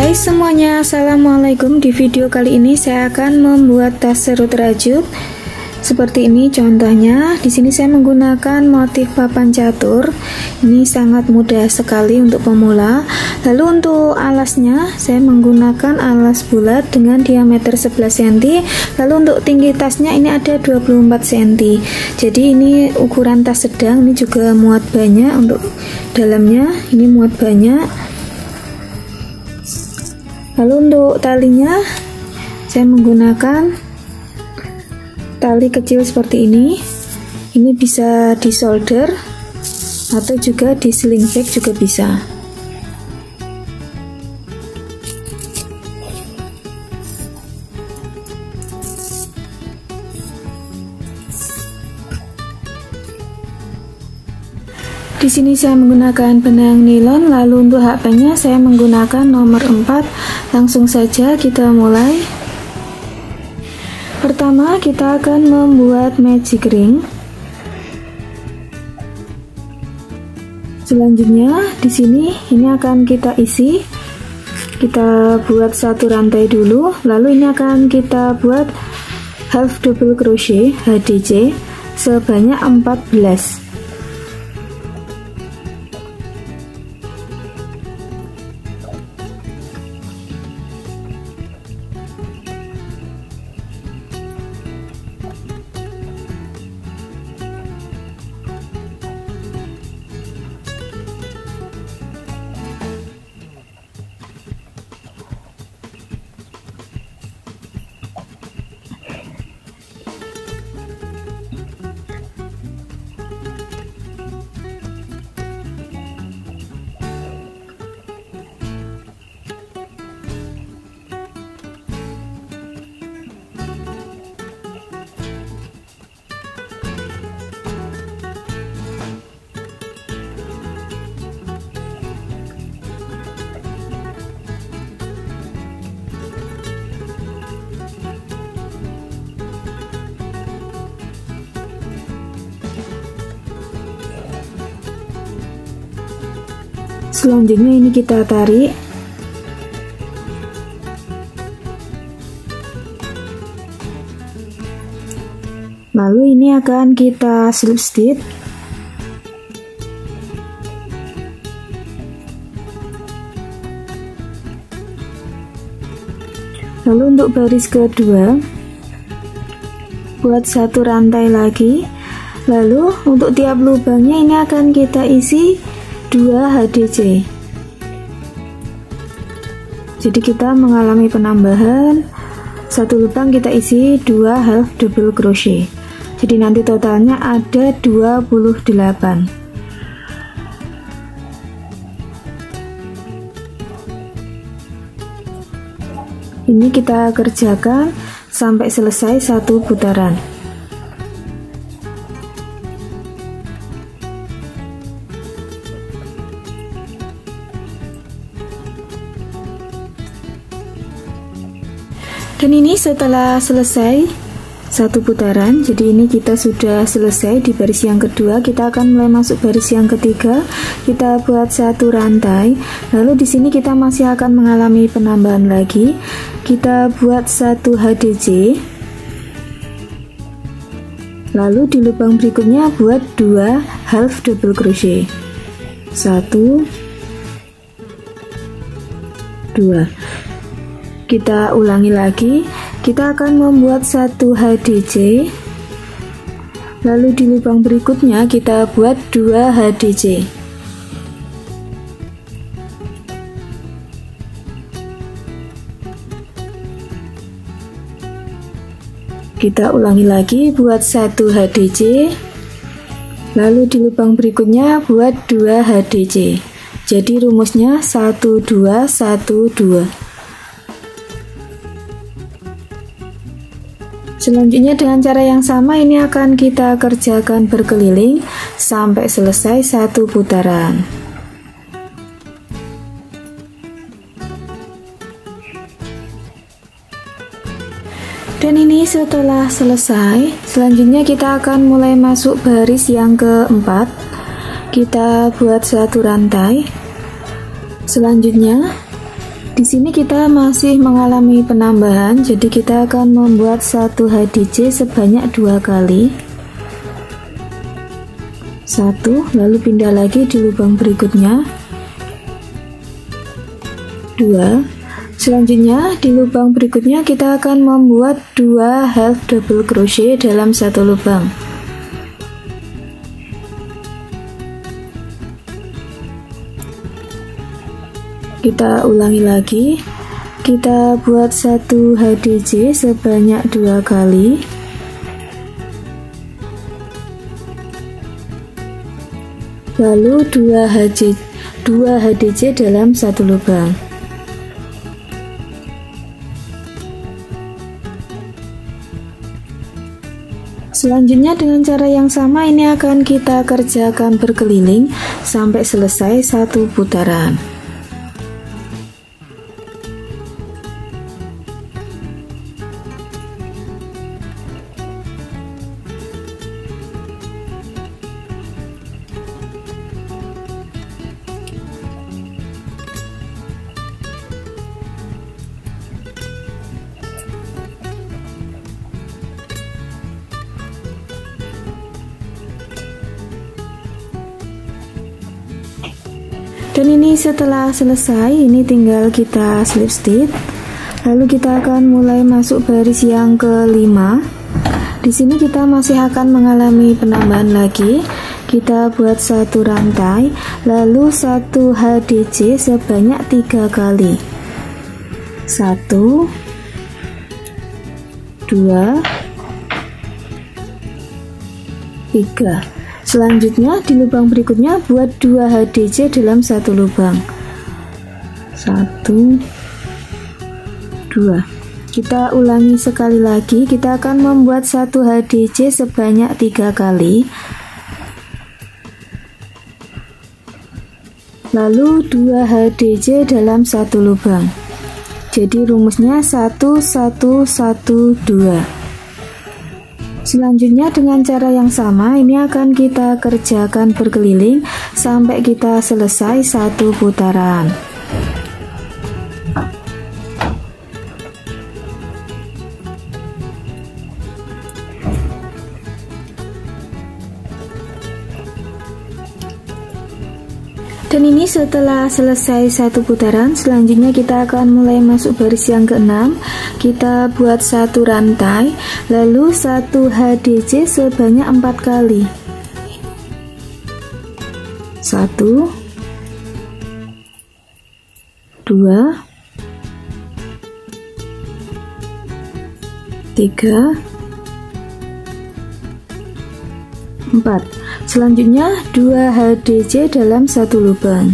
Hai semuanya, assalamualaikum. Di video kali ini saya akan membuat tas serut rajut seperti ini. Contohnya, di sini saya menggunakan motif papan catur. Ini sangat mudah sekali untuk pemula. Lalu untuk alasnya, saya menggunakan alas bulat dengan diameter 11 cm. Lalu untuk tinggi tasnya ini ada 24 cm. Jadi ini ukuran tas sedang. Ini juga muat banyak untuk dalamnya. Ini muat banyak. Lalu untuk talinya saya menggunakan tali kecil seperti ini. Ini bisa di solder atau juga di sling back juga bisa. Di sini saya menggunakan benang nilon, lalu untuk hakbannya saya menggunakan nomor 4. Langsung saja kita mulai. Pertama kita akan membuat magic ring. Selanjutnya di sini ini akan kita isi. Kita buat satu rantai dulu, lalu ini akan kita buat half double crochet HDC sebanyak 14. Selanjutnya ini kita tarik. Lalu ini akan kita slip stitch. Lalu untuk baris kedua buat satu rantai lagi. Lalu untuk tiap lubangnya ini akan kita isi 2 HDC. Jadi kita mengalami penambahan satu lubang, kita isi 2 half double crochet. Jadi nanti totalnya ada 28. Ini kita kerjakan sampai selesai satu putaran. Dan ini setelah selesai satu putaran, jadi ini kita sudah selesai di baris yang kedua. Kita akan mulai masuk baris yang ketiga. Kita buat satu rantai. Lalu di sini kita masih akan mengalami penambahan lagi. Kita buat satu HDC. Lalu di lubang berikutnya buat 2 half double crochet. 1 2. Kita ulangi lagi. Kita akan membuat satu HDC, lalu di lubang berikutnya kita buat 2 HDC. Kita ulangi lagi, buat satu HDC, lalu di lubang berikutnya buat 2 HDC. Jadi rumusnya 1 2 1 2. Selanjutnya dengan cara yang sama ini akan kita kerjakan berkeliling sampai selesai satu putaran. Dan ini setelah selesai, selanjutnya kita akan mulai masuk baris yang keempat. Kita buat satu rantai. Selanjutnya Di sini kita masih mengalami penambahan, jadi kita akan membuat satu HDJ sebanyak 2 kali. 1, lalu pindah lagi di lubang berikutnya. 2. Selanjutnya di lubang berikutnya kita akan membuat 2 half double crochet dalam satu lubang. Kita ulangi lagi, kita buat satu HDJ sebanyak 2 kali. Lalu 2 HDJ dalam satu lubang. Selanjutnya dengan cara yang sama ini akan kita kerjakan berkeliling sampai selesai satu putaran. Dan ini setelah selesai, ini tinggal kita slip stitch. Lalu kita akan mulai masuk baris yang kelima. Di sini kita masih akan mengalami penambahan lagi. Kita buat satu rantai, lalu satu HDJ sebanyak 3 kali. 1, 2, 3. Selanjutnya di lubang berikutnya buat 2 HDJ dalam satu lubang. 1, 2. Kita ulangi sekali lagi, kita akan membuat satu HDJ sebanyak 3 kali. Lalu 2 HDJ dalam satu lubang. Jadi rumusnya 1 1 1 2. Selanjutnya dengan cara yang sama ini akan kita kerjakan berkeliling sampai kita selesai satu putaran. Dan ini setelah selesai satu putaran, selanjutnya kita akan mulai masuk baris yang ke-6. Kita buat satu rantai, lalu satu HDJ sebanyak 4 kali. 1, 2, 3, 4. Selanjutnya 2 HDJ dalam satu lubang.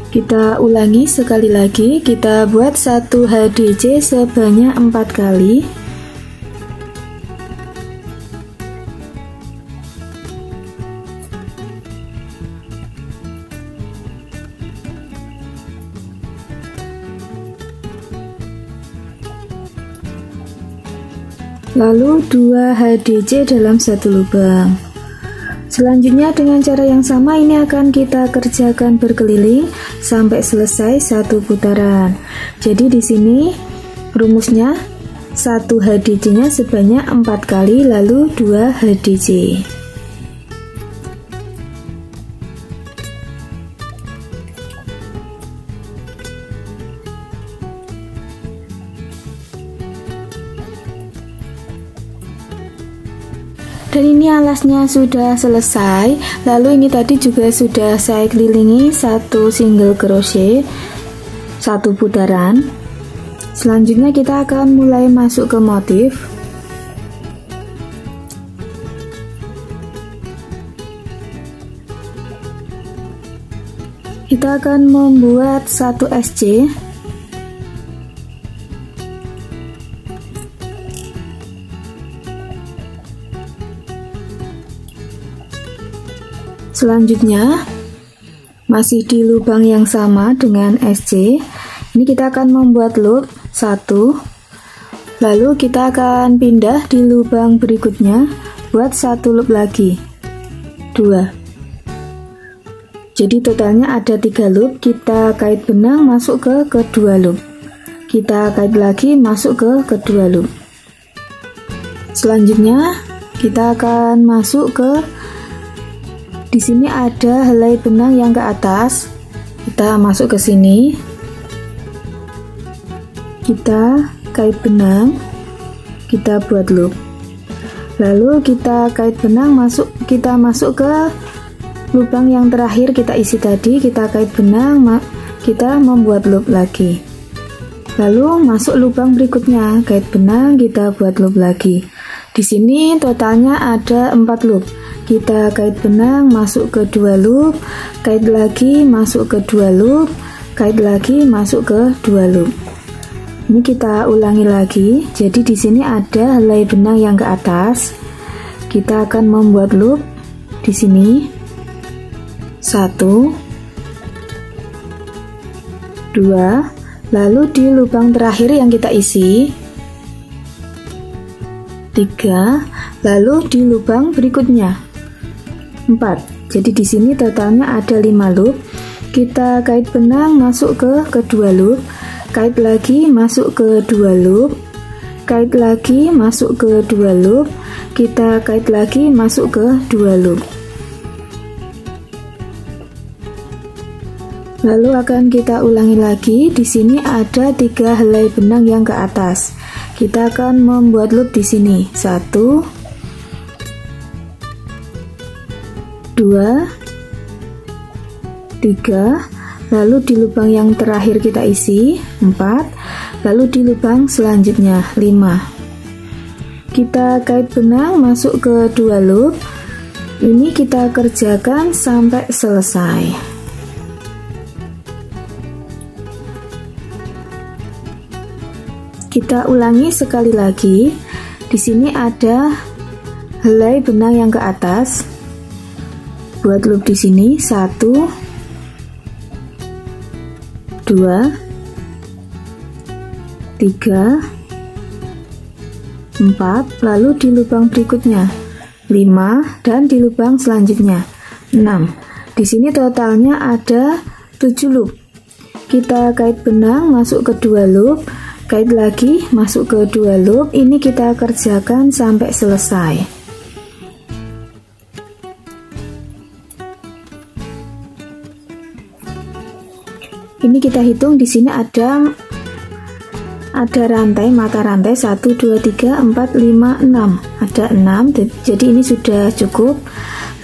Kita ulangi sekali lagi, kita buat satu HDJ sebanyak 4 kali. Lalu 2 HDJ dalam satu lubang. Selanjutnya dengan cara yang sama ini akan kita kerjakan berkeliling sampai selesai satu putaran. Jadi di sini rumusnya satu HDJ-nya sebanyak 4 kali, lalu 2 HDJ. Dan ini alasnya sudah selesai. Lalu ini tadi juga sudah saya kelilingi satu single crochet satu putaran. Selanjutnya kita akan mulai masuk ke motif. Kita akan membuat satu SC. Selanjutnya masih di lubang yang sama dengan SC, ini kita akan membuat loop 1, lalu kita akan pindah di lubang berikutnya buat satu loop lagi 2. Jadi totalnya ada 3 loop. Kita kait benang masuk ke kedua loop. Kita kait lagi masuk ke kedua loop. Selanjutnya kita akan masuk ke, di sini ada helai benang yang ke atas. Kita masuk ke sini. Kita kait benang, kita buat loop. Lalu kita kait benang kita masuk ke lubang yang terakhir kita isi tadi. Kita kait benang, kita membuat loop lagi. Lalu masuk lubang berikutnya, kait benang, kita buat loop lagi. Di sini totalnya ada 4 loop. Kita kait benang masuk ke 2 loop, kait lagi masuk ke 2 loop, kait lagi masuk ke 2 loop. Ini kita ulangi lagi. Jadi di sini ada helai benang yang ke atas. Kita akan membuat loop di sini. 1, 2, lalu di lubang terakhir yang kita isi 3, lalu di lubang berikutnya 4. Jadi di sini totalnya ada 5 loop. Kita kait benang masuk ke kedua loop, kait lagi masuk ke 2 loop, kait lagi masuk ke 2 loop, kita kait lagi masuk ke 2 loop. Lalu akan kita ulangi lagi. Di sini ada 3 helai benang yang ke atas. Kita akan membuat loop di sini. 1, 2, 3. Lalu di lubang yang terakhir kita isi 4, lalu di lubang selanjutnya 5. Kita kait benang masuk ke 2 loop. Ini kita kerjakan sampai selesai. Kita ulangi sekali lagi. Di sini ada helai benang yang ke atas. Buat loop di sini 1, 2, 3, 4, lalu di lubang berikutnya 5, dan di lubang selanjutnya 6. Di sini totalnya ada 7 loop. Kita kait benang masuk ke 2 loop, kait lagi masuk ke 2 loop. Ini kita kerjakan sampai selesai. Ini kita hitung. Di sini ada rantai, mata rantai 1, 2, 3, 4, 5, 6. Ada 6. Jadi ini sudah cukup.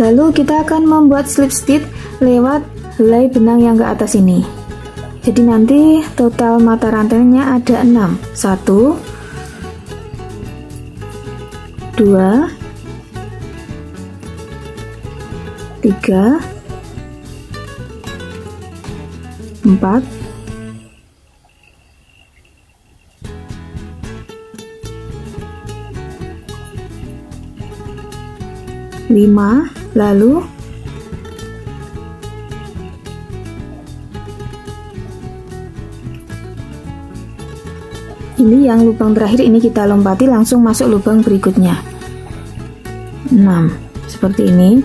Lalu kita akan membuat slip stitch lewat helai benang yang ke atas ini. Jadi nanti total mata rantainya ada 6. 1, 2, 3, 4, 5, lalu ini yang lubang terakhir, ini kita lompati langsung masuk lubang berikutnya 6, seperti ini.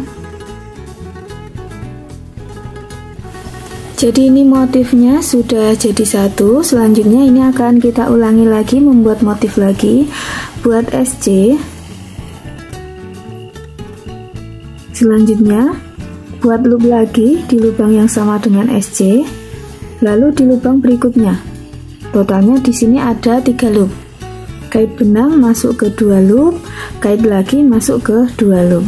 Jadi ini motifnya sudah jadi satu. Selanjutnya ini akan kita ulangi lagi, membuat motif lagi. Buat SC. Selanjutnya buat loop lagi di lubang yang sama dengan SC. Lalu di lubang berikutnya. Totalnya di sini ada 3 loop. Kait benang masuk ke 2 loop, kait lagi masuk ke 2 loop.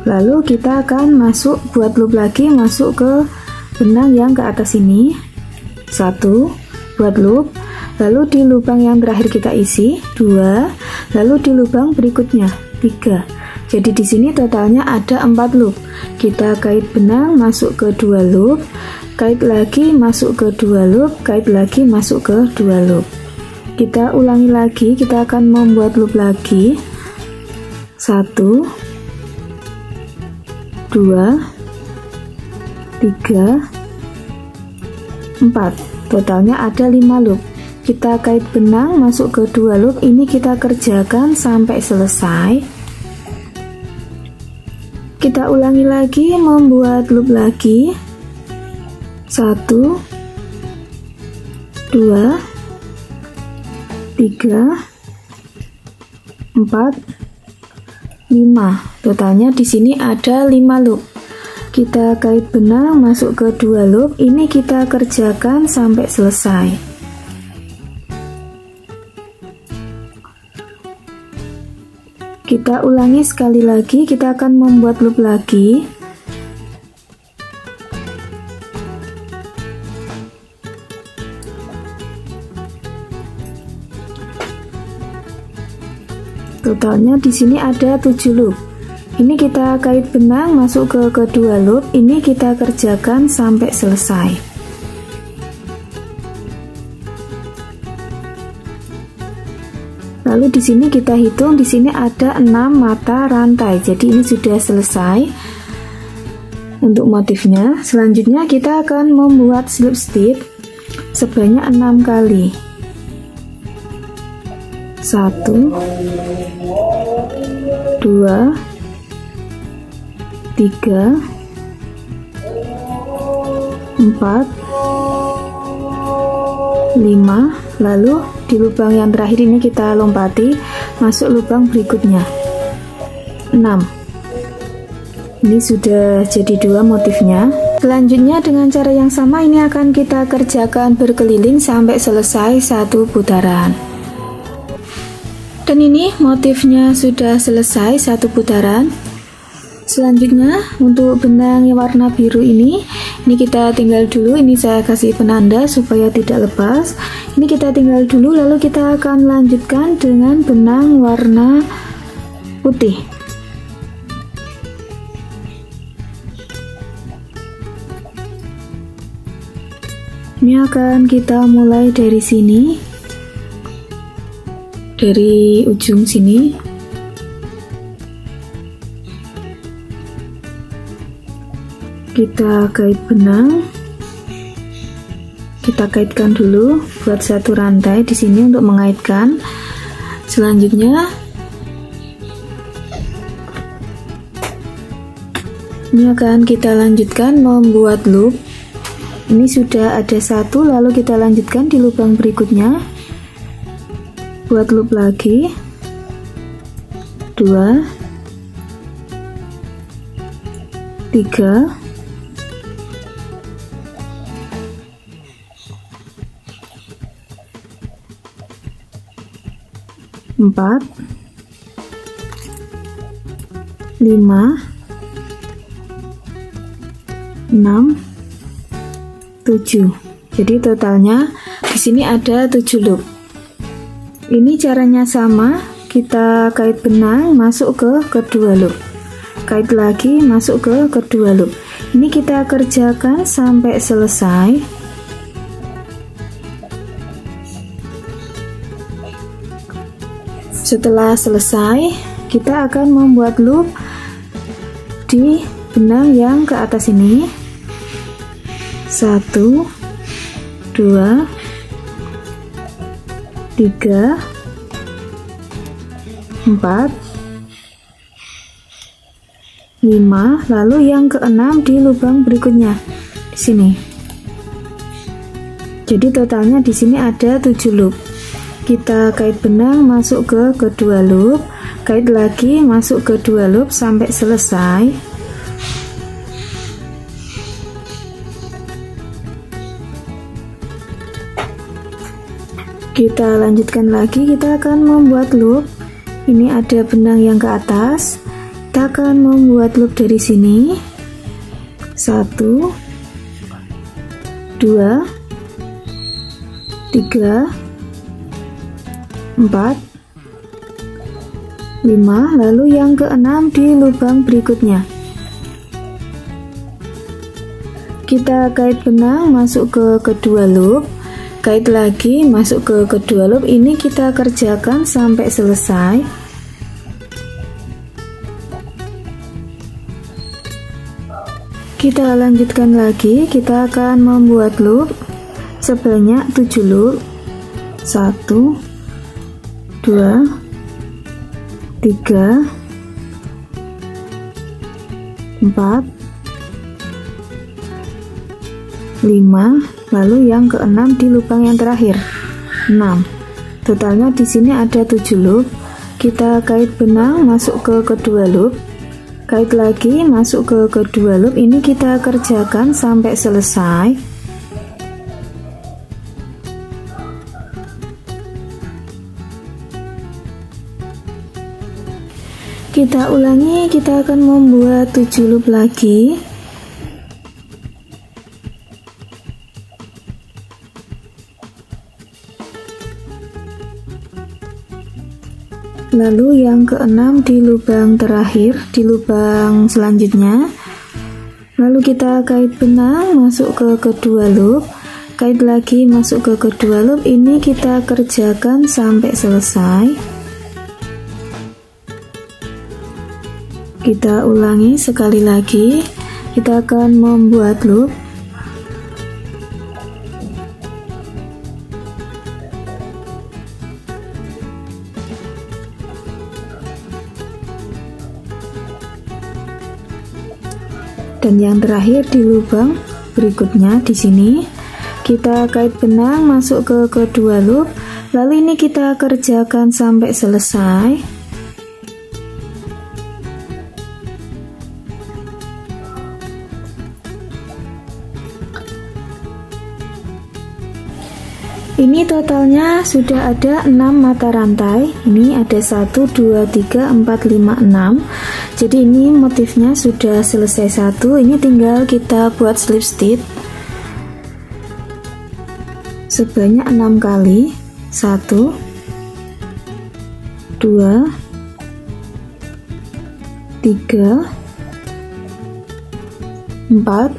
Lalu kita akan masuk buat loop lagi, masuk ke benang yang ke atas ini 1, buat loop, lalu di lubang yang terakhir kita isi 2, lalu di lubang berikutnya 3. Jadi di sini totalnya ada 4 loop. Kita kait benang masuk ke 2 loop, kait lagi masuk ke 2 loop, kait lagi masuk ke 2 loop. Kita ulangi lagi. Kita akan membuat loop lagi 1, 2, 3, 4. Totalnya ada 5 loop. Kita kait benang masuk ke 2 loop. Ini kita kerjakan sampai selesai. Kita ulangi lagi membuat loop lagi. 1 2 3 4 5. Totalnya di sini ada 5 loop. Kita kait benang masuk ke 2 loop. Ini kita kerjakan sampai selesai. Kita ulangi sekali lagi, kita akan membuat loop lagi. Totalnya di sini ada 7 loop. Ini kita kait benang masuk ke kedua loop. Ini kita kerjakan sampai selesai. Lalu di sini kita hitung, di sini ada 6 mata rantai. Jadi ini sudah selesai untuk motifnya. Selanjutnya kita akan membuat slip stitch sebanyak 6 kali. 1 2 3 4 5. Lalu di lubang yang terakhir ini kita lompati masuk lubang berikutnya. 6. Ini sudah jadi 2 motifnya. Selanjutnya dengan cara yang sama ini akan kita kerjakan berkeliling sampai selesai 1 putaran. Dan ini motifnya sudah selesai 1 putaran. Selanjutnya untuk benang yang warna biru ini kita tinggal dulu. Ini saya kasih penanda supaya tidak lepas. Ini kita tinggal dulu, lalu kita akan lanjutkan dengan benang warna putih. Ini akan kita mulai dari sini, dari ujung sini. Kita kait benang, kita kaitkan dulu, buat 1 rantai di sini untuk mengaitkan. Selanjutnya ini akan kita lanjutkan membuat loop. Ini sudah ada 1, lalu kita lanjutkan di lubang berikutnya, buat loop lagi. 2 3 4 5 6 7. Jadi totalnya di sini ada 7 loop. Ini caranya sama, kita kait benang masuk ke kedua loop, kait lagi masuk ke kedua loop. Ini kita kerjakan sampai selesai. Setelah selesai, kita akan membuat loop di benang yang ke atas ini. 1 2 3 4 5. Lalu yang ke-6 di lubang berikutnya di sini. Jadi totalnya di sini ada 7 loop. Kita kait benang masuk ke kedua loop, kait lagi masuk ke 2 loop sampai selesai. Kita lanjutkan lagi, kita akan membuat loop. Ini ada benang yang ke atas, kita akan membuat loop dari sini. 1 2 3 4 5. Lalu yang ke-6 di lubang berikutnya. Kita kait benang masuk ke kedua loop, kait lagi masuk ke kedua loop. Ini kita kerjakan sampai selesai. Kita lanjutkan lagi, kita akan membuat loop sebanyak 7 loop. 1 2 3 4 4, 5, lalu yang keenam di lubang yang terakhir 6. Totalnya di sini ada 7 loop. Kita kait benang masuk ke kedua loop, kait lagi masuk ke kedua loop. Ini kita kerjakan sampai selesai. Kita ulangi, kita akan membuat 7 loop lagi. Lalu yang keenam di lubang terakhir, di lubang selanjutnya. Lalu kita kait benang masuk ke kedua loop, kait lagi masuk ke kedua loop. Ini kita kerjakan sampai selesai. Kita ulangi sekali lagi. Kita akan membuat loop. Dan yang terakhir di lubang berikutnya di sini kita kait benang masuk ke kedua loop, lalu ini kita kerjakan sampai selesai. Ini totalnya sudah ada 6 mata rantai. Ini ada 1, 2, 3, 4, 5, 6. Jadi ini motifnya sudah selesai satu. Ini tinggal kita buat slip stitch sebanyak 6 kali. 1, 2, 3, 4,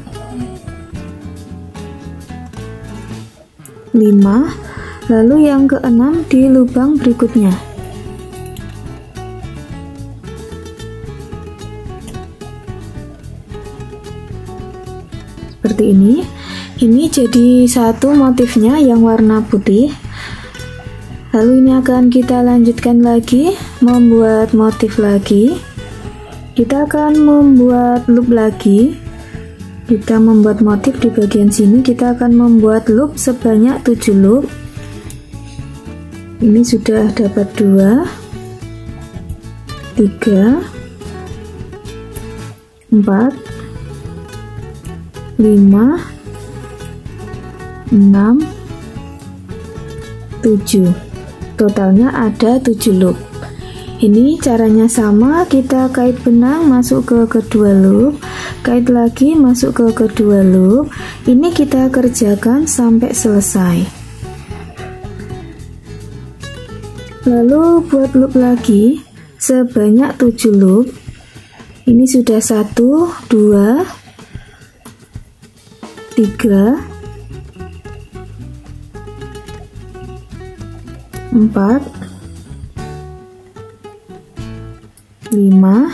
5, lalu yang keenam di lubang berikutnya. Seperti ini. Ini jadi satu motifnya yang warna putih. Lalu ini akan kita lanjutkan lagi, membuat motif lagi. Kita akan membuat loop lagi. Kita membuat motif di bagian sini. Kita akan membuat loop sebanyak 7 loop. Ini sudah dapat 2, 3, 4, 5, 6, 7. Totalnya ada 7 loop. Ini caranya sama, kita kait benang masuk ke kedua loop, kait lagi masuk ke kedua loop. Ini kita kerjakan sampai selesai. Lalu buat loop lagi sebanyak 7 loop. Ini sudah 1, 2, 3, 4, 5,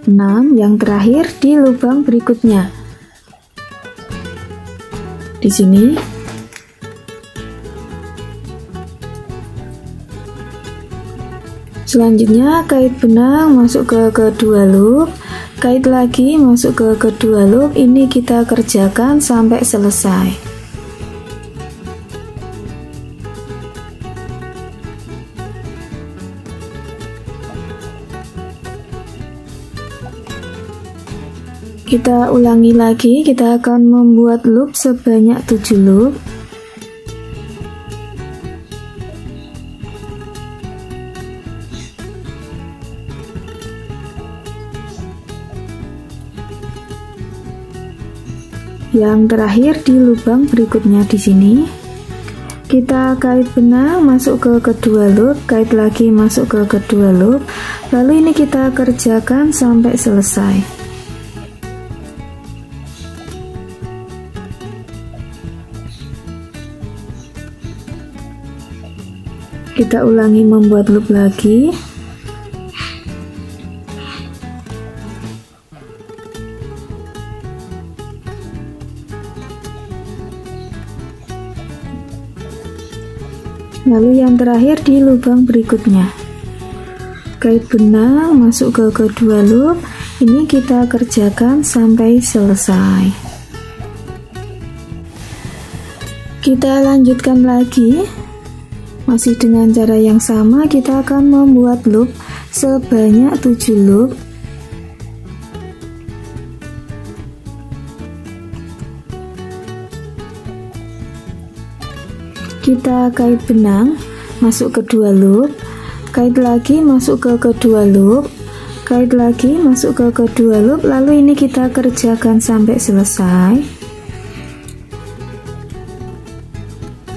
6, yang terakhir di lubang berikutnya. Di sini. Selanjutnya kait benang masuk ke kedua loop, kait lagi masuk ke kedua loop. Ini kita kerjakan sampai selesai. Kita ulangi lagi, kita akan membuat loop sebanyak 7 loop. Yang terakhir di lubang berikutnya di sini. Kita kait benang masuk ke kedua loop, kait lagi masuk ke kedua loop. Lalu ini kita kerjakan sampai selesai. Kita ulangi membuat loop lagi. Lalu yang terakhir di lubang berikutnya. kait benang masuk ke kedua loop. Ini kita kerjakan sampai selesai. Kita lanjutkan lagi. Masih dengan cara yang sama, kita akan membuat loop sebanyak 7 loop. Kita kait benang masuk kedua loop, kait lagi masuk ke kedua loop, kait lagi masuk ke kedua loop, lalu ini kita kerjakan sampai selesai.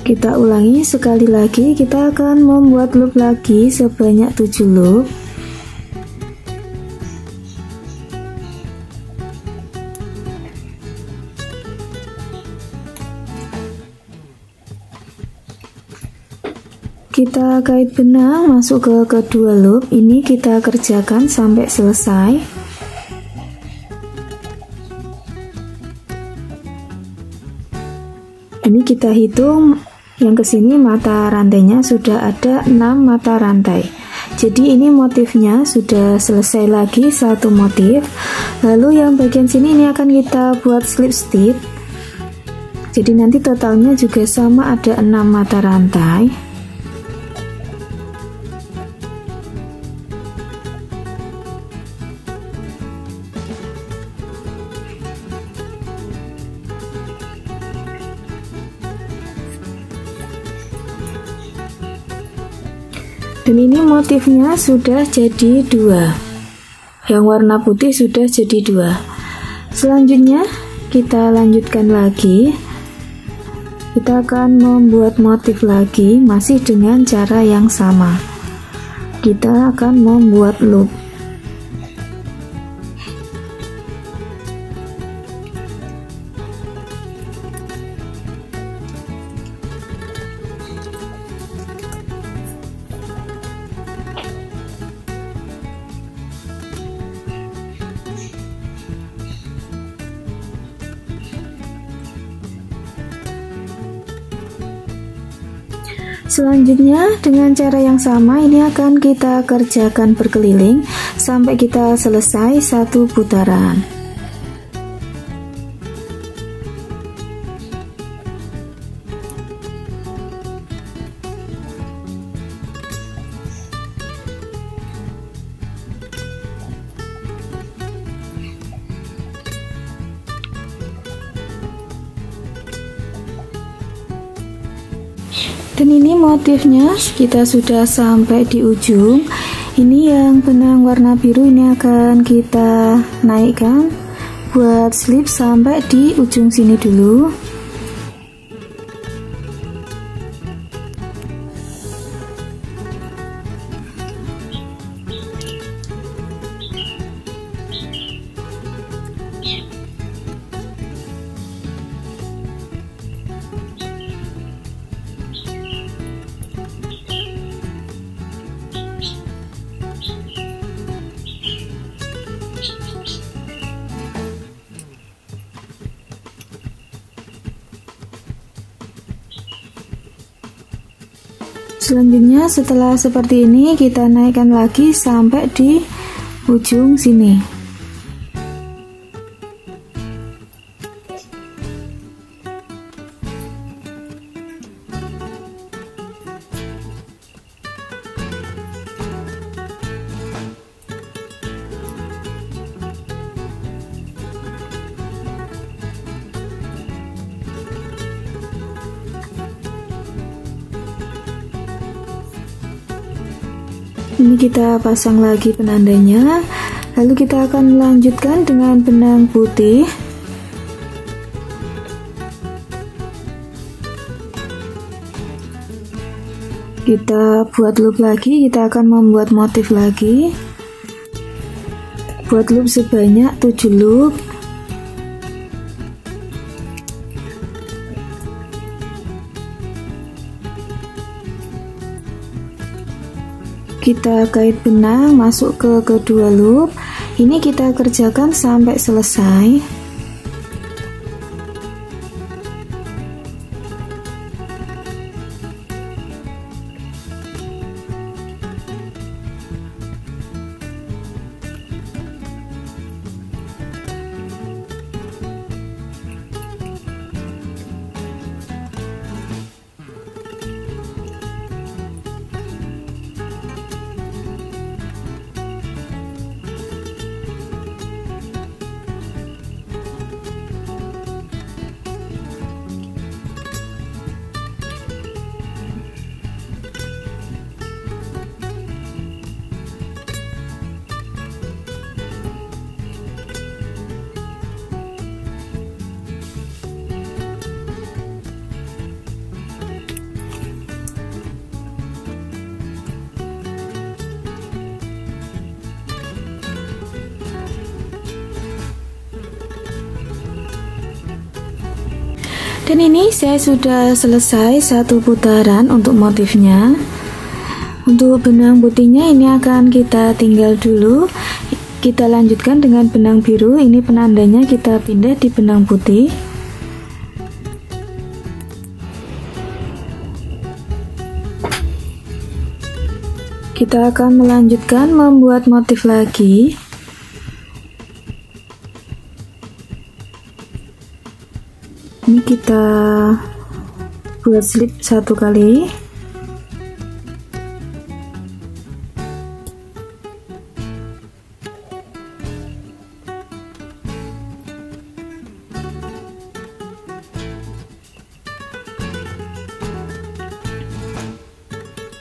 Kita ulangi sekali lagi, kita akan membuat loop lagi sebanyak 7 loop. Kita kait benang masuk ke kedua loop, ini kita kerjakan sampai selesai. Ini kita hitung yang kesini mata rantainya sudah ada 6 mata rantai. Jadi ini motifnya sudah selesai lagi satu motif. Lalu yang bagian sini ini akan kita buat slip stitch. Jadi nanti totalnya juga sama, ada 6 mata rantai. Dan ini motifnya sudah jadi 2. Yang warna putih sudah jadi 2. Selanjutnya kita lanjutkan lagi. Kita akan membuat motif lagi, masih dengan cara yang sama. Kita akan membuat loop. Selanjutnya dengan cara yang sama ini akan kita kerjakan berkeliling sampai kita selesai satu putaran. Dan ini motifnya kita sudah sampai di ujung. Ini yang benang warna biru ini akan kita naikkan buat slip sampai di ujung sini dulu. Selanjutnya setelah seperti ini kita naikkan lagi sampai di ujung sini. Ini kita pasang lagi penandanya, lalu kita akan melanjutkan dengan benang putih. Kita buat loop lagi, kita akan membuat motif lagi. Buat loop sebanyak 7 loop. Kita kait benang masuk ke kedua loop. Ini kita kerjakan sampai selesai. Dan ini saya sudah selesai satu putaran untuk motifnya. Untuk benang putihnya ini akan kita tinggal dulu. Kita lanjutkan dengan benang biru. Ini penandanya kita pindah di benang putih. Kita akan melanjutkan membuat motif lagi. Ini kita buat slip satu kali.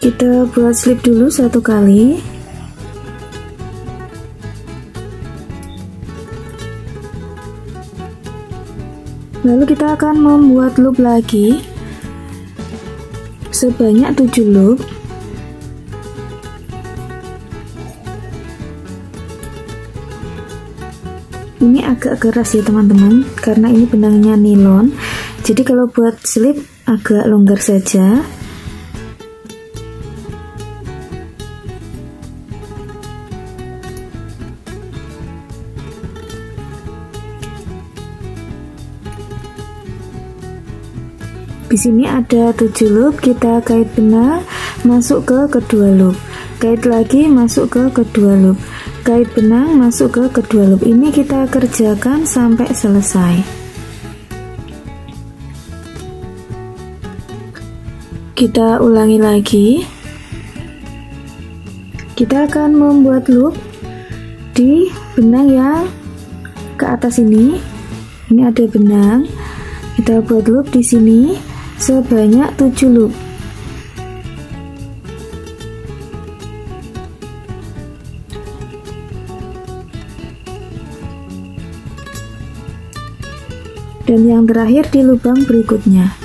Kita buat slip dulu satu kali. Lalu kita akan membuat loop lagi sebanyak 7 loop. Ini agak keras ya teman-teman, karena ini benangnya nilon. Jadi kalau buat slip agak longgar saja. Di sini ada 7 loop, kita kait benang masuk ke kedua loop, kait lagi masuk ke kedua loop, kait benang masuk ke kedua loop. Ini kita kerjakan sampai selesai. Kita ulangi lagi. Kita akan membuat loop di benang yang ke atas ini. Ini ada benang. Kita buat loop di sini sebanyak 7 loop. Dan yang terakhir di lubang berikutnya.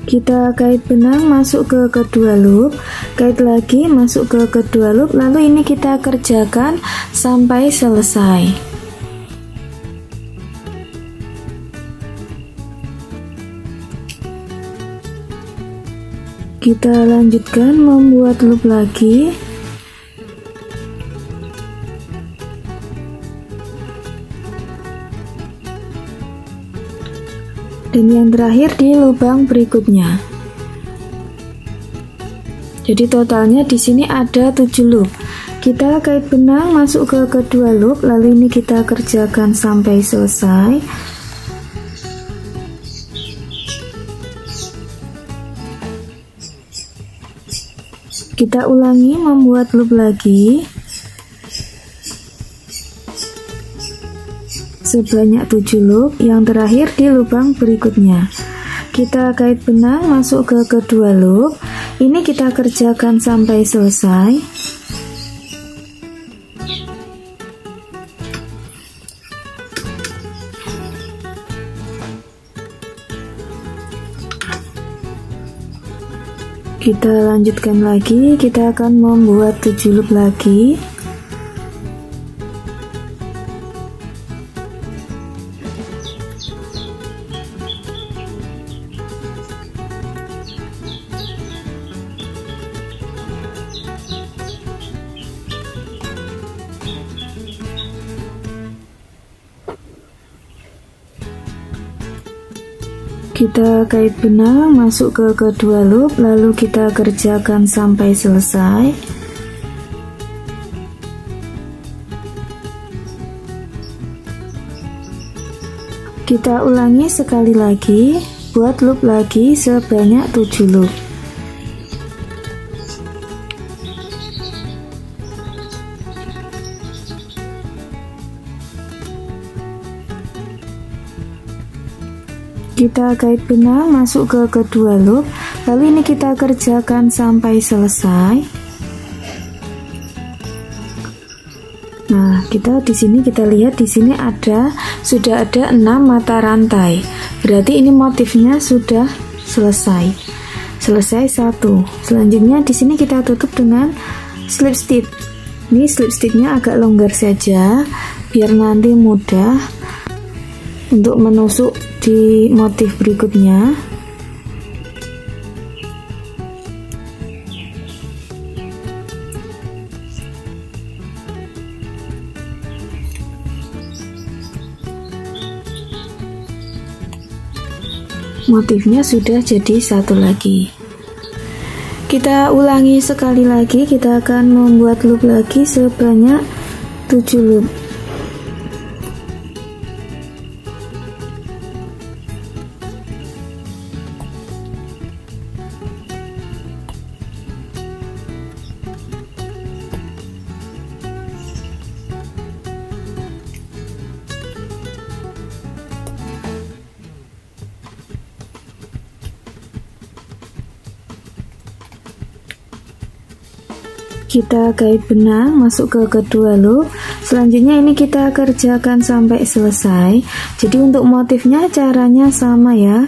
Kita kait benang masuk ke kedua loop, kait lagi masuk ke kedua loop, lalu ini kita kerjakan sampai selesai. Kita lanjutkan membuat loop lagi. Dan yang terakhir di lubang berikutnya. Jadi totalnya di sini ada 7 loop. Kita kait benang masuk ke kedua loop, lalu ini kita kerjakan sampai selesai. Kita ulangi membuat loop lagi sebanyak 7 loop, yang terakhir di lubang berikutnya. Kita kait benang masuk ke kedua loop, ini kita kerjakan sampai selesai. Kita lanjutkan lagi, kita akan membuat 7 loop lagi. Kita kait benang masuk ke kedua loop, lalu kita kerjakan sampai selesai. Kita ulangi sekali lagi, buat loop lagi sebanyak 7 loop. Kita kait benang masuk ke kedua loop, lalu ini kita kerjakan sampai selesai. Nah, kita di sini kita lihat di sini sudah ada 6 mata rantai. Berarti ini motifnya sudah selesai. Selesai satu. Selanjutnya di sini kita tutup dengan slip stitch. Ini slip stitchnya agak longgar saja biar nanti mudah. untuk menusuk di motif berikutnya. Motifnya sudah jadi satu lagi. Kita ulangi sekali lagi, kita akan membuat loop lagi sebanyak 7 loop. Kita kait benang masuk ke kedua loop. Selanjutnya ini kita kerjakan sampai selesai. Jadi untuk motifnya caranya sama ya.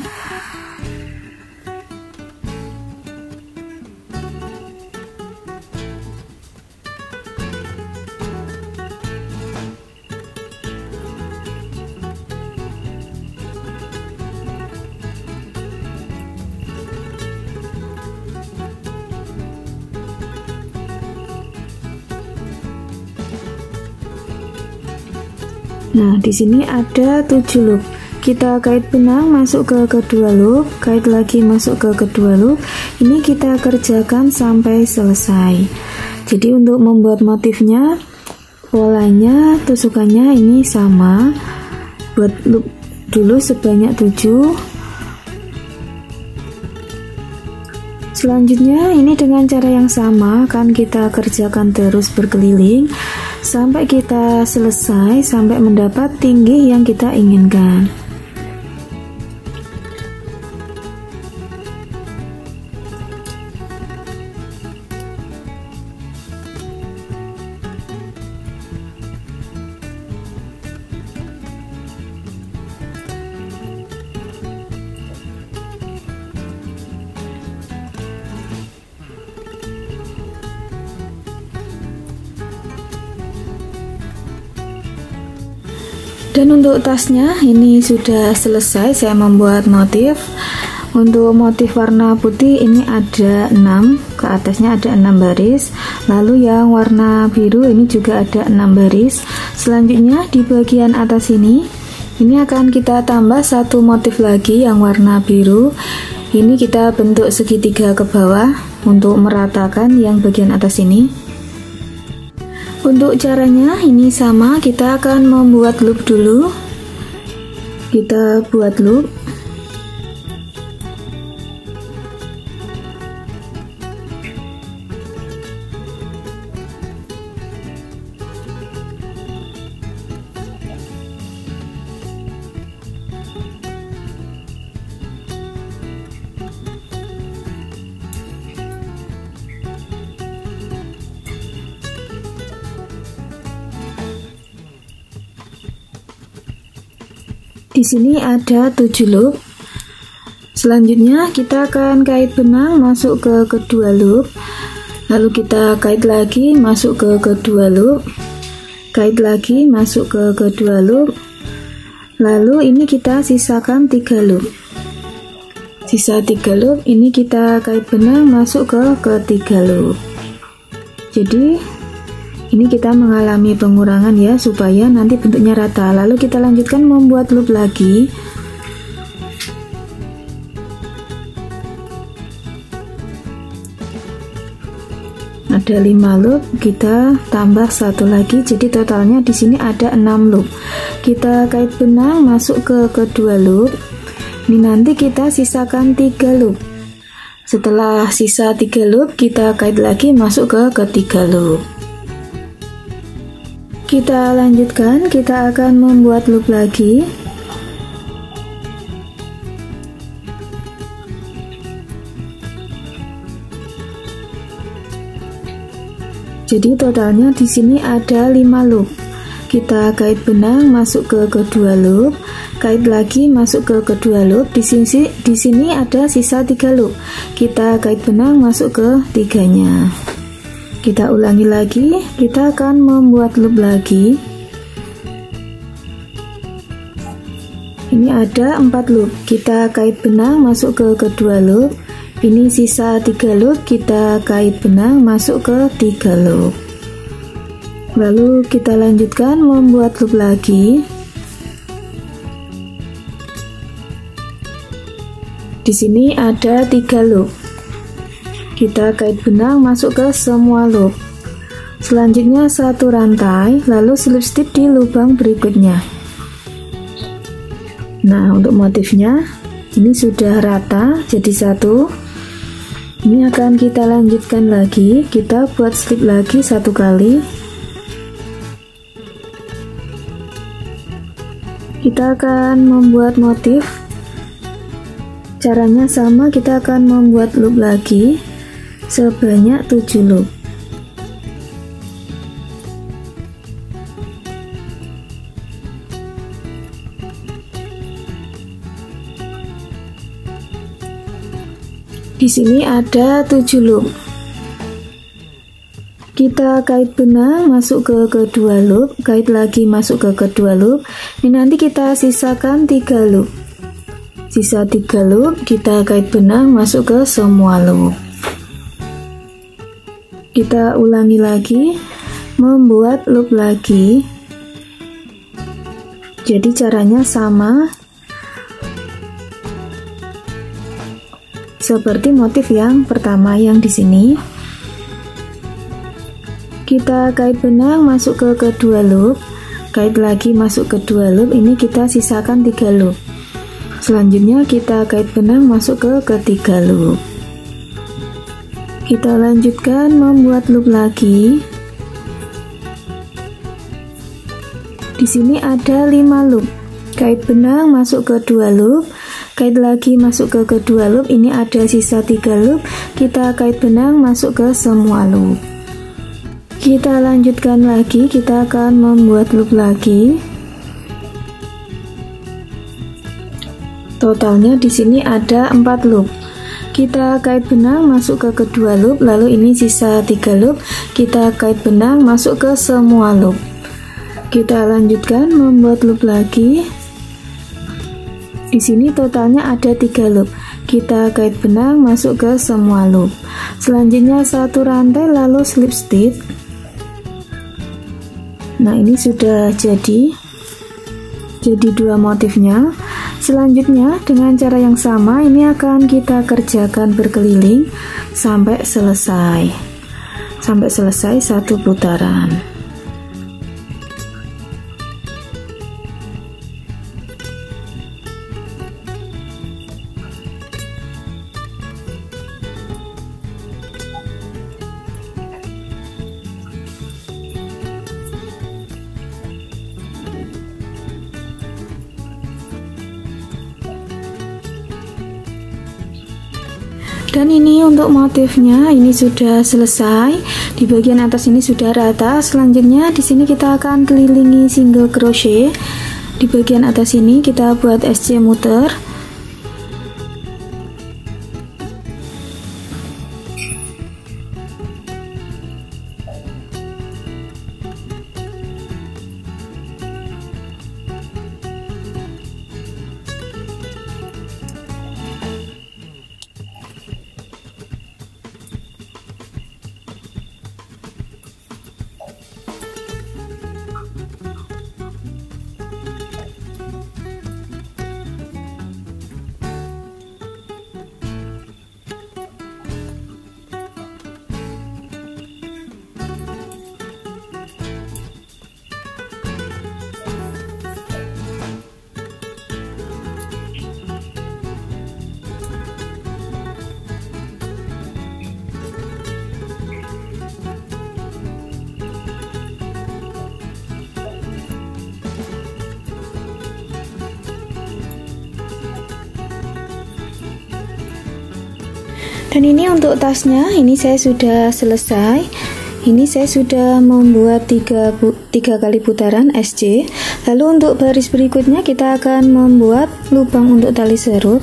Nah, di sini ada 7 loop. Kita kait benang masuk ke kedua loop, kait lagi masuk ke kedua loop. Ini kita kerjakan sampai selesai. Jadi untuk membuat motifnya, polanya, tusukannya ini sama. Buat loop dulu sebanyak 7. Selanjutnya ini dengan cara yang sama akan kita kerjakan terus berkeliling sampai kita selesai, sampai mendapat tinggi yang kita inginkan. Dan untuk tasnya ini sudah selesai saya membuat motif. Untuk motif warna putih ini ada 6, ke atasnya ada 6 baris. Lalu yang warna biru ini juga ada 6 baris. Selanjutnya di bagian atas ini akan kita tambah satu motif lagi yang warna biru. Ini kita bentuk segitiga ke bawah untuk meratakan yang bagian atas ini. Untuk caranya ini sama, kita akan membuat loop dulu. Kita buat loop. Di sini ada 7 loop. Selanjutnya kita akan kait benang masuk ke kedua loop. Lalu kita kait lagi masuk ke kedua loop. Kait lagi masuk ke kedua loop. Lalu ini kita sisakan 3 loop. Sisa 3 loop ini kita kait benang masuk ke ketiga loop. Jadi ini kita mengalami pengurangan ya, supaya nanti bentuknya rata. Lalu kita lanjutkan membuat loop lagi. Ada 5 loop, kita tambah satu lagi, jadi totalnya di sini ada 6 loop. Kita kait benang masuk ke kedua loop. Ini nanti kita sisakan 3 loop. Setelah sisa 3 loop, kita kait lagi masuk ke ketiga loop. Kita lanjutkan, kita akan membuat loop lagi. Jadi totalnya di sini ada 5 loop. Kita kait benang masuk ke kedua loop, kait lagi masuk ke kedua loop. Di sini ada sisa 3 loop. Kita kait benang masuk ke tiganya. Kita ulangi lagi, kita akan membuat loop lagi. Ini ada 4 loop, kita kait benang masuk ke kedua loop. Ini sisa 3 loop, kita kait benang masuk ke 3 loop. Lalu kita lanjutkan membuat loop lagi. Di sini ada 3 loop. Kita kait benang masuk ke semua loop. Selanjutnya satu rantai, lalu slip stitch di lubang berikutnya. Nah, untuk motifnya ini sudah rata jadi satu. Ini akan kita lanjutkan lagi, kita buat slip lagi 1 kali. Kita akan membuat motif. Caranya sama, kita akan membuat loop lagi sebanyak 7 loop. Di sini ada 7 loop. Kita kait benang masuk ke kedua loop, kait lagi masuk ke kedua loop. Ini nanti kita sisakan 3 loop. Sisa 3 loop, kita kait benang masuk ke semua loop. Kita ulangi lagi, membuat loop lagi. Jadi caranya sama seperti motif yang pertama yang di sini. Kita kait benang masuk ke kedua loop, kait lagi masuk ke kedua loop. Ini kita sisakan 3 loop. Selanjutnya kita kait benang masuk ke ketiga loop. Kita lanjutkan membuat loop lagi. Di sini ada 5 loop. Kait benang masuk ke 2 loop, kait lagi masuk ke kedua loop. Ini ada sisa 3 loop, kita kait benang masuk ke semua loop. Kita lanjutkan lagi, kita akan membuat loop lagi. Totalnya di sini ada 4 loop. Kita kait benang masuk ke kedua loop, lalu ini sisa 3 loop, kita kait benang masuk ke semua loop. Kita lanjutkan membuat loop lagi. Di sini totalnya ada 3 loop. Kita kait benang masuk ke semua loop. Selanjutnya satu rantai lalu slip stitch. Nah, ini sudah jadi 2 motifnya. Selanjutnya dengan cara yang sama ini akan kita kerjakan berkeliling sampai selesai. Sampai selesai 1 putaran. Dan ini untuk motifnya ini sudah selesai. Di bagian atas ini sudah rata. Selanjutnya di sini kita akan kelilingi single crochet. Di bagian atas ini kita buat SC muter. Dan ini untuk tasnya, ini saya sudah selesai. Ini saya sudah membuat 3 kali putaran SC. Lalu untuk baris berikutnya kita akan membuat lubang untuk tali serut.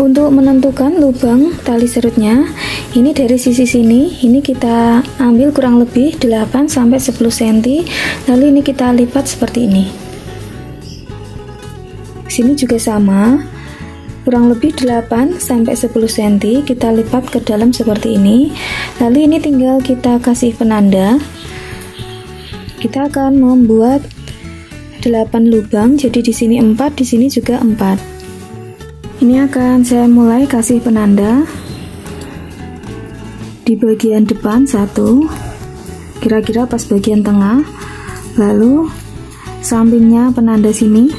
Untuk menentukan lubang tali serutnya, ini dari sisi sini, ini kita ambil kurang lebih 8-10 cm. Lalu ini kita lipat seperti ini. Sini juga sama, kurang lebih 8 sampai 10 cm kita lipat ke dalam seperti ini. Lalu ini tinggal kita kasih penanda. Kita akan membuat 8 lubang, jadi di sini 4, di sini juga 4. Ini akan saya mulai kasih penanda di bagian depan 1, kira-kira pas bagian tengah, lalu sampingnya penanda sini,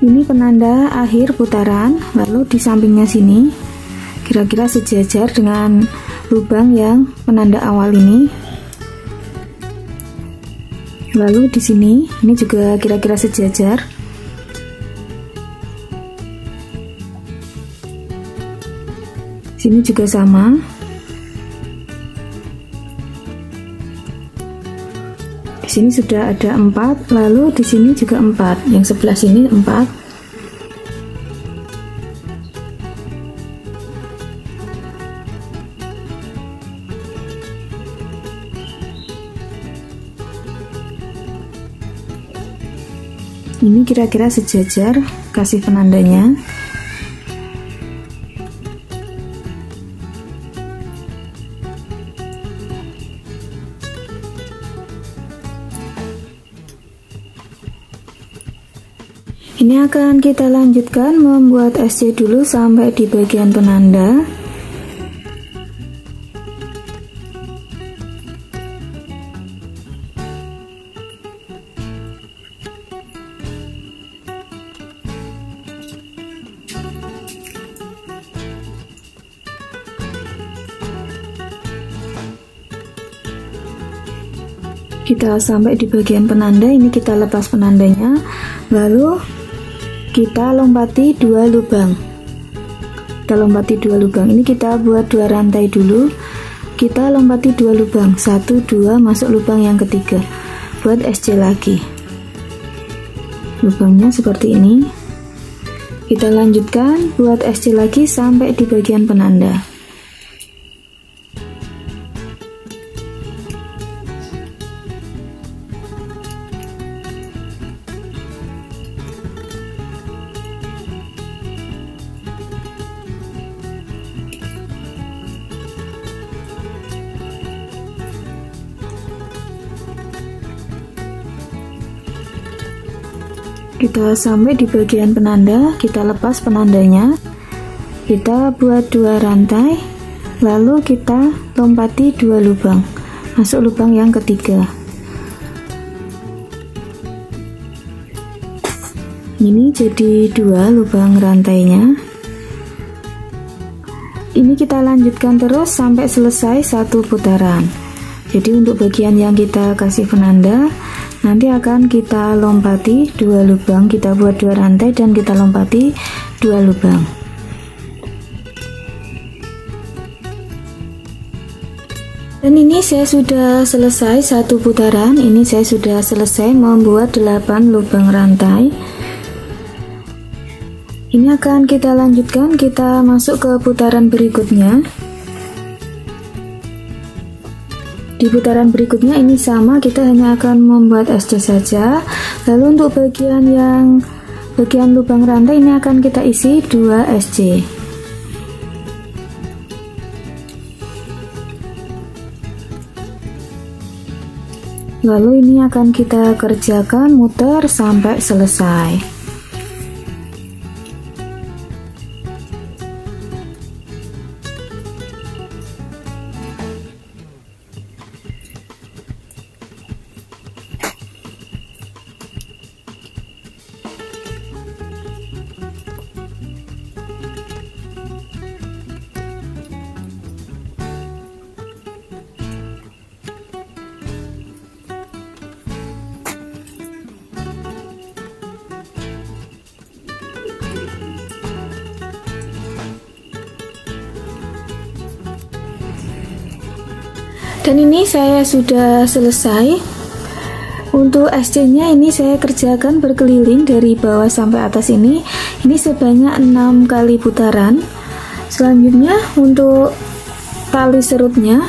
ini penanda akhir putaran, lalu di sampingnya sini kira-kira sejajar dengan lubang yang penanda awal ini, lalu di sini ini juga kira-kira sejajar. Sini juga sama. Di sini sudah ada 4, lalu di sini juga 4, yang sebelah sini 4. Ini kira-kira sejajar, kasih penandanya. Ini akan kita lanjutkan membuat SC dulu sampai di bagian penanda. Kita sampai di bagian penanda, ini kita lepas penandanya, lalu kita lompati 2 lubang. Kita lompati 2 lubang. Ini kita buat 2 rantai dulu. Kita lompati 2 lubang. 1, 2, masuk lubang yang ketiga. Buat SC lagi. Lubangnya seperti ini. Kita lanjutkan buat SC lagi sampai di bagian penanda. Kita sampai di bagian penanda, kita lepas penandanya, kita buat 2 rantai, lalu kita lompati 2 lubang, masuk lubang yang ketiga. Ini jadi 2 lubang rantainya. Ini kita lanjutkan terus sampai selesai 1 putaran. Jadi untuk bagian yang kita kasih penanda, nanti akan kita lompati 2 lubang, kita buat 2 rantai dan kita lompati 2 lubang. Dan ini saya sudah selesai 1 putaran. Ini saya sudah selesai membuat 8 lubang rantai. Ini akan kita lanjutkan, kita masuk ke putaran berikutnya. Di putaran berikutnya ini sama, kita hanya akan membuat SC saja. Lalu untuk bagian lubang rantai ini akan kita isi 2 SC. Lalu ini akan kita kerjakan muter sampai selesai. Dan ini saya sudah selesai. Untuk SC nya ini saya kerjakan berkeliling dari bawah sampai atas ini sebanyak 6 kali putaran. Selanjutnya untuk tali serutnya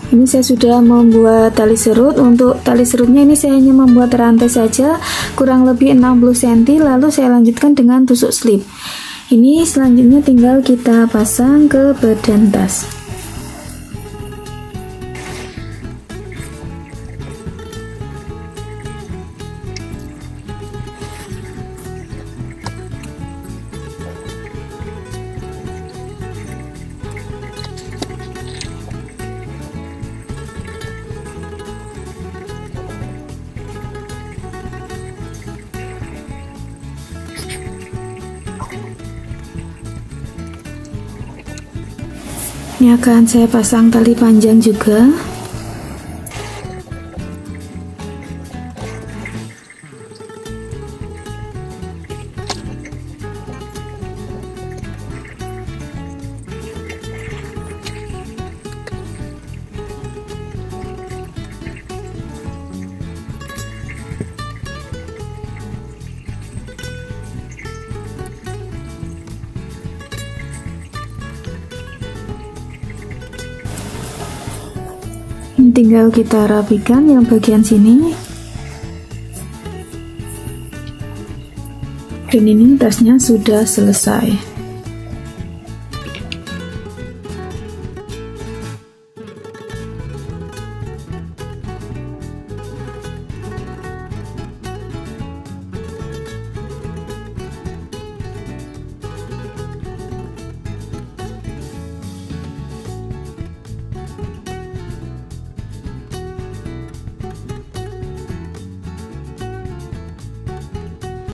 Ini saya sudah membuat tali serut. Untuk tali serutnya ini saya hanya membuat rantai saja, kurang lebih 60 cm, lalu saya lanjutkan dengan tusuk slip. Ini selanjutnya tinggal kita pasang ke badan tas. Ini akan saya pasang tali panjang juga. Ini tinggal kita rapikan yang bagian sini. Dan ini tasnya sudah selesai.